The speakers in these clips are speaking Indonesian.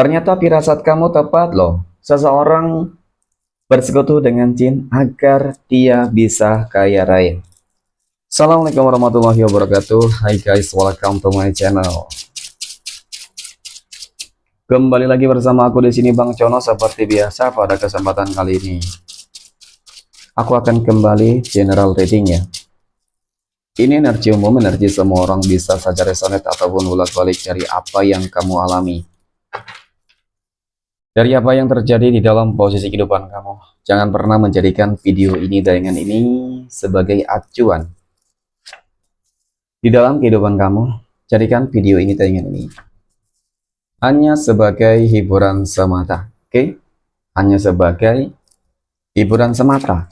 Ternyata firasat kamu tepat loh. Seseorang bersekutu dengan jin agar dia bisa kaya raya. Assalamualaikum warahmatullahi wabarakatuh. Hai guys, welcome to my channel. Kembali lagi bersama aku di sini Bang Cono seperti biasa. Pada kesempatan kali ini aku akan kembali general reading ya. Ini energi umum, energi semua orang, bisa saja resonate ataupun bolak-balik dari apa yang kamu alami. Dari apa yang terjadi di dalam posisi kehidupan kamu. Jangan pernah menjadikan video ini, tayangan ini sebagai acuan. Di dalam kehidupan kamu, jadikan video ini, tayangan ini hanya sebagai hiburan semata. Oke? Hanya sebagai hiburan semata.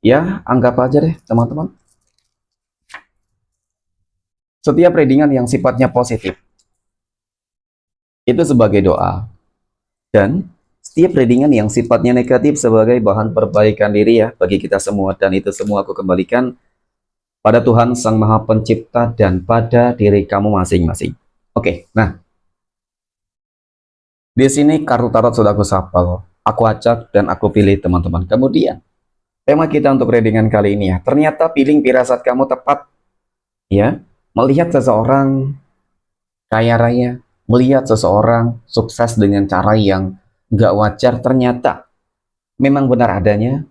Ya, anggap aja deh teman-teman. Setiap readingan yang sifatnya positif itu sebagai doa. Dan setiap readingan yang sifatnya negatif sebagai bahan perbaikan diri ya bagi kita semua, dan itu semua aku kembalikan pada Tuhan Sang Maha Pencipta dan pada diri kamu masing-masing. Oke, nah di sini kartu tarot sudah aku shuffle, aku acak dan aku pilih teman-teman. Kemudian tema kita untuk readingan kali ini ya, ternyata feeling firasat kamu tepat ya, melihat seseorang kaya raya, melihat seseorang sukses dengan cara yang nggak wajar. Ternyata memang benar adanya,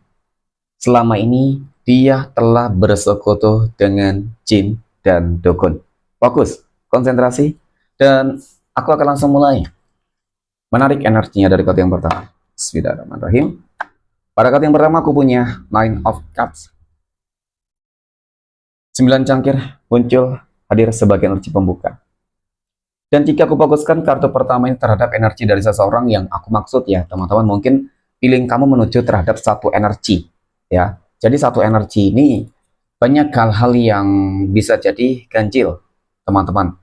selama ini dia telah bersekutu dengan jin dan dukun. Fokus, konsentrasi, dan aku akan langsung mulai menarik energinya dari kartu yang pertama. Bismillahirrahmanirrahim. Pada kartu yang pertama aku punya Nine of Cups. 9 cangkir muncul hadir sebagai energi pembuka. Dan jika aku fokuskan kartu pertama ini terhadap energi dari seseorang, yang aku maksud ya teman-teman, mungkin feeling kamu menuju terhadap satu energi ya. Jadi satu energi ini banyak hal-hal yang bisa jadi ganjil teman-teman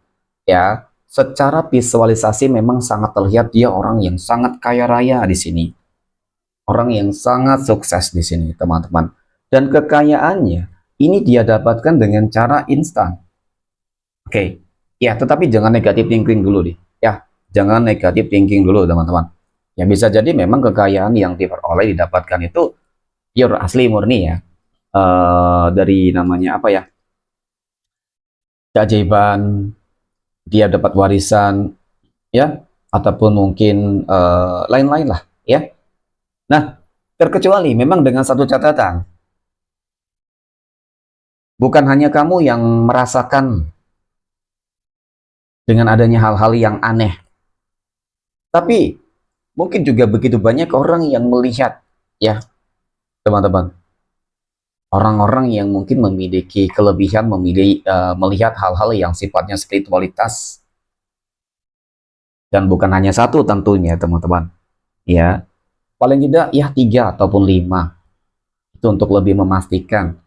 ya. Secara visualisasi memang sangat terlihat dia orang yang sangat kaya raya di sini, orang yang sangat sukses di sini teman-teman, dan kekayaannya ini dia dapatkan dengan cara instan. Oke. Ya, tetapi jangan negatif thinking dulu deh. Ya, jangan negatif thinking dulu teman-teman. Ya, bisa jadi memang kekayaan yang diperoleh, didapatkan itu pure asli murni ya. Dari namanya apa ya? Keajaiban, dia dapat warisan ya, ataupun mungkin lain-lain lah ya. Nah, terkecuali memang dengan satu catatan. Bukan hanya kamu yang merasakan dengan adanya hal-hal yang aneh, tapi mungkin juga begitu banyak orang yang melihat ya teman-teman, orang-orang yang mungkin memiliki kelebihan melihat hal-hal yang sifatnya spiritualitas, dan bukan hanya satu tentunya teman-teman ya, paling tidak ya 3 ataupun 5, itu untuk lebih memastikan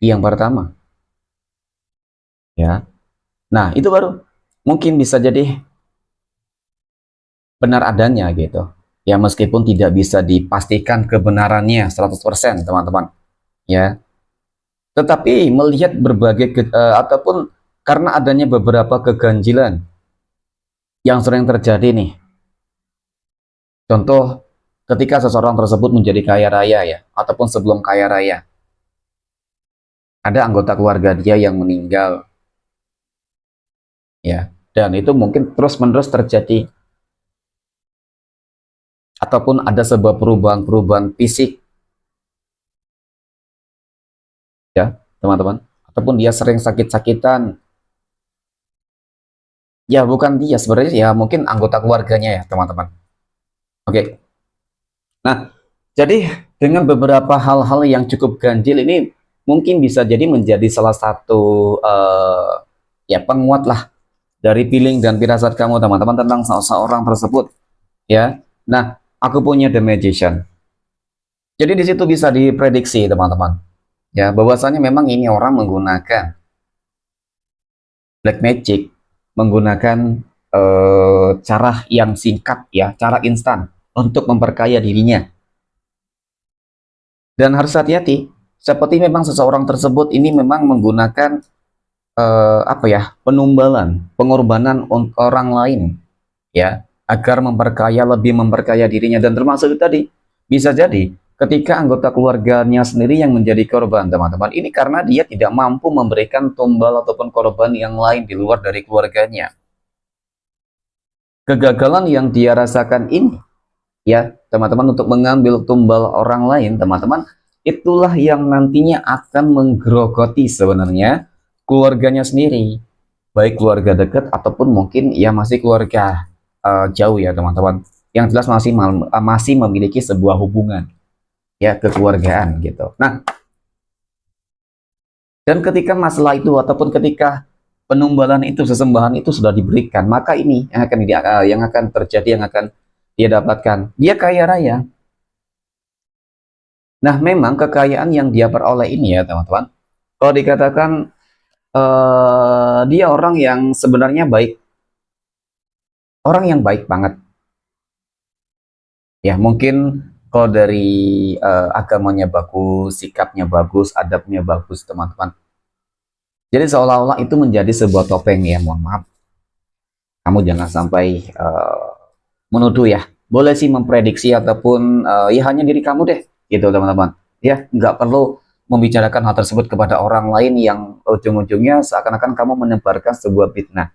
yang pertama ya. Nah itu baru mungkin bisa jadi benar adanya gitu ya, meskipun tidak bisa dipastikan kebenarannya 100% teman-teman ya. Tetapi melihat berbagai ataupun karena adanya beberapa keganjilan yang sering terjadi nih. Contoh, ketika seseorang tersebut menjadi kaya raya ya, ataupun sebelum kaya raya, ada anggota keluarga dia yang meninggal ya, dan itu mungkin terus-menerus terjadi, ataupun ada sebuah perubahan-perubahan fisik ya, teman-teman, ataupun dia sering sakit-sakitan. Ya, bukan dia sebenarnya ya, mungkin anggota keluarganya ya, teman-teman. Oke. Nah, jadi dengan beberapa hal-hal yang cukup ganjil ini mungkin bisa jadi menjadi salah satu ya penguat lah dari feeling dan firasat kamu teman-teman tentang seseorang tersebut ya. Nah, aku punya The Magician. Jadi di situ bisa diprediksi teman-teman ya, bahwasanya memang ini orang menggunakan black magic, menggunakan cara yang singkat ya, cara instan untuk memperkaya dirinya. Dan harus hati-hati, seperti memang seseorang tersebut ini memang menggunakan apa ya, penumbalan, pengorbanan untuk orang lain, ya. agar lebih memperkaya dirinya, dan termasuk itu tadi bisa jadi ketika anggota keluarganya sendiri yang menjadi korban, teman-teman. Ini karena dia tidak mampu memberikan tumbal ataupun korban yang lain di luar dari keluarganya. Kegagalan yang dia rasakan ini, ya teman-teman, untuk mengambil tumbal orang lain, teman-teman, itulah yang nantinya akan menggerogoti sebenarnya keluarganya sendiri, baik keluarga dekat ataupun mungkin ya masih keluarga jauh ya teman-teman, yang jelas masih memiliki sebuah hubungan ya kekeluargaan gitu. Nah, dan ketika masalah itu ataupun ketika penumbalan itu, sesembahan itu sudah diberikan, maka ini yang akan terjadi, yang akan dia dapatkan. Dia kaya raya. Nah, memang kekayaan yang dia peroleh ini ya teman-teman, kalau dikatakan dia orang yang sebenarnya baik, orang yang baik banget. Ya, mungkin kalau dari agamanya bagus, sikapnya bagus, adabnya bagus, teman-teman. Jadi seolah-olah itu menjadi sebuah topeng ya, mohon maaf. Kamu jangan sampai menuduh ya. Boleh sih memprediksi ataupun ya hanya diri kamu deh, gitu teman-teman. Ya, nggak perlu membicarakan hal tersebut kepada orang lain yang ujung-ujungnya seakan-akan kamu menebarkan sebuah fitnah.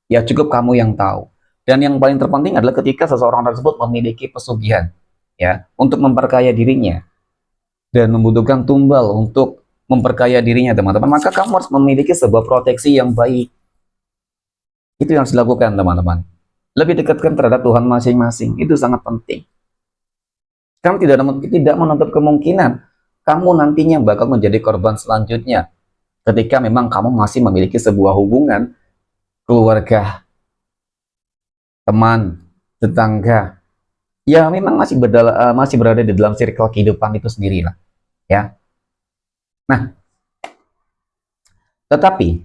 Ya cukup kamu yang tahu. Dan yang paling terpenting adalah ketika seseorang tersebut memiliki pesugihan, ya, untuk memperkaya dirinya dan membutuhkan tumbal untuk memperkaya dirinya, teman-teman, maka kamu harus memiliki sebuah proteksi yang baik. Itu yang harus dilakukan, teman-teman. Lebih dekatkan terhadap Tuhan masing-masing, itu sangat penting. Kamu tidak menutup kemungkinan kamu nantinya bakal menjadi korban selanjutnya ketika memang kamu masih memiliki sebuah hubungan keluarga, teman, tetangga, ya memang masih berada di dalam circle kehidupan itu sendiri lah, ya. Nah, tetapi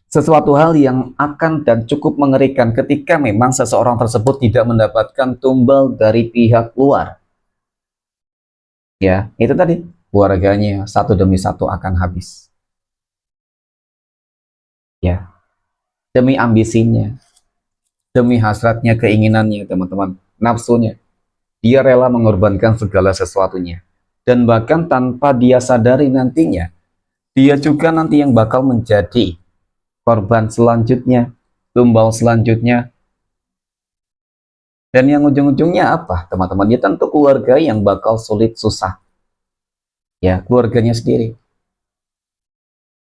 sesuatu hal yang akan dan cukup mengerikan ketika memang seseorang tersebut tidak mendapatkan tumbal dari pihak luar, ya itu tadi, keluarganya satu demi satu akan habis, ya, demi ambisinya, demi hasratnya, keinginannya, teman-teman, nafsunya. Dia rela mengorbankan segala sesuatunya. Dan bahkan tanpa dia sadari nantinya, dia juga nanti yang bakal menjadi korban selanjutnya, tumbal selanjutnya. Dan yang ujung-ujungnya apa, teman-teman? Ya tentu keluarga yang bakal sulit, susah. Ya, keluarganya sendiri.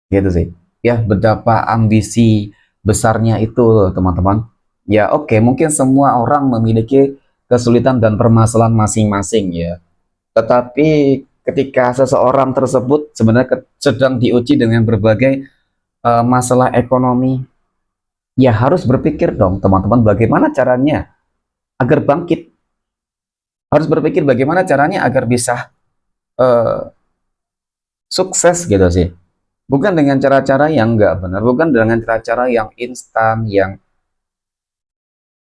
Gitu sih. Ya, betapa ambisi besarnya itu, teman-teman. Ya, oke, mungkin semua orang memiliki kesulitan dan permasalahan masing-masing ya. Tetapi ketika seseorang tersebut sebenarnya sedang diuji dengan berbagai masalah ekonomi, ya harus berpikir dong teman-teman bagaimana caranya agar bangkit. Harus berpikir bagaimana caranya agar bisa uh, sukses gitu sih. Bukan dengan cara-cara yang nggak benar, bukan dengan cara-cara yang instan, yang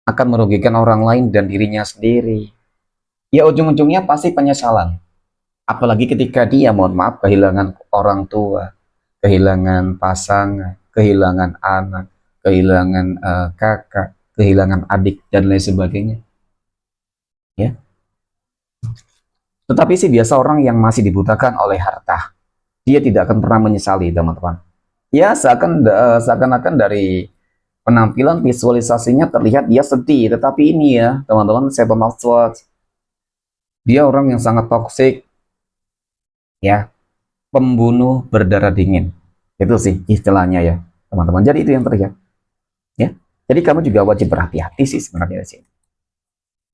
akan merugikan orang lain dan dirinya sendiri. Ya ujung-ujungnya pasti penyesalan. Apalagi ketika dia, mohon maaf, kehilangan orang tua, kehilangan pasangan, kehilangan anak, kehilangan kakak, kehilangan adik, dan lain sebagainya. Ya. Tetapi sih biasa orang yang masih dibutakan oleh harta, dia tidak akan pernah menyesali, teman-teman. Ya, seakan-akan dari penampilan visualisasinya terlihat dia sedih, tetapi ini ya, teman-teman, saya bermaksud dia orang yang sangat toksik, ya, pembunuh berdarah dingin. Itu sih istilahnya ya, teman-teman. Jadi itu yang terlihat. Ya. Jadi kamu juga wajib berhati-hati sih sebenarnya di sini.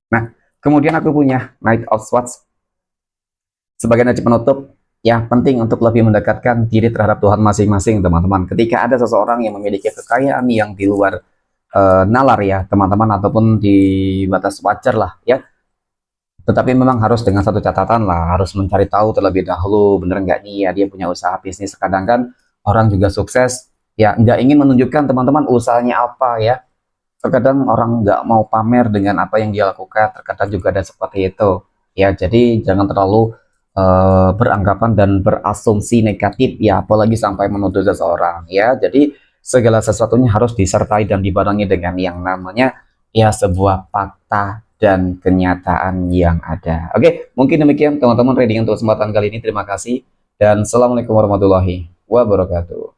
Nah, kemudian aku punya Knight of Swords sebagai nasi penutup. Ya, penting untuk lebih mendekatkan diri terhadap Tuhan masing-masing, teman-teman. Ketika ada seseorang yang memiliki kekayaan yang di luar nalar ya, teman-teman, ataupun di batas wajar lah ya. Tetapi memang harus dengan satu catatan lah, harus mencari tahu terlebih dahulu, bener nggak nih ya dia punya usaha bisnis. Kadang kan orang juga sukses, ya nggak ingin menunjukkan teman-teman usahanya apa ya. Terkadang orang nggak mau pamer dengan apa yang dia lakukan, terkadang juga ada seperti itu. Ya, jadi jangan terlalu beranggapan dan berasumsi negatif ya, apalagi sampai menuduh seseorang ya. Jadi segala sesuatunya harus disertai dan dibarengi dengan yang namanya ya sebuah fakta dan kenyataan yang ada. Oke, mungkin demikian teman-teman reading untuk kesempatan kali ini. Terima kasih dan assalamualaikum warahmatullahi wabarakatuh.